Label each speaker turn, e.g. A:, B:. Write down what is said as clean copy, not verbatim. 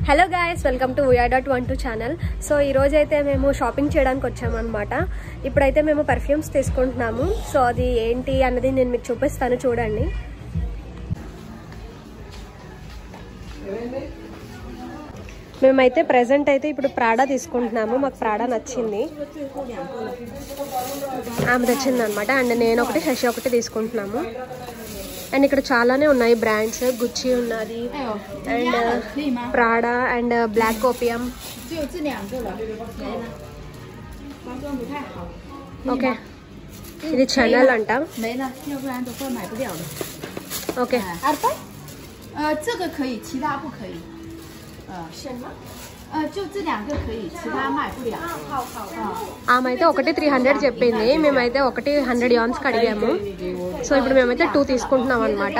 A: Hello guys, welcome to vi.12 channel. So ఈరోజు అయితే మేము షాపింగ్ చేయడానికి వచ్చామన్నమాట. ఇప్పుడైతే మేము పర్ఫ్యూమ్స్ తీసుకుంటున్నాము. సో అది ఏంటి అన్నది నేను మీకు చూపిస్తాను, చూడండి. మేమైతే ప్రెజెంట్ అయితే ఇప్పుడు ప్రాడా తీసుకుంటున్నాము. మాకు ప్రాడా నచ్చింది, ఆమె తెచ్చింది అనమాట. అండ్ నేను ఒకటి, శశి ఒకటి తీసుకుంటున్నాము. అండ్ ఇక్కడ చాలానే ఉన్నాయి బ్రాండ్స్. గుచ్చి ఉన్నది, and Prada, and Black Opium. Okay, ఇది ఛానల్ అంట. ఓకే, ఆమె అయితే ఒకటి 300 చెప్పింది. మేమైతే ఒకటి 100 యాన్స్ అడిగాము. సో ఇప్పుడు మేమైతే 2 తీసుకుంటున్నాం అనమాట.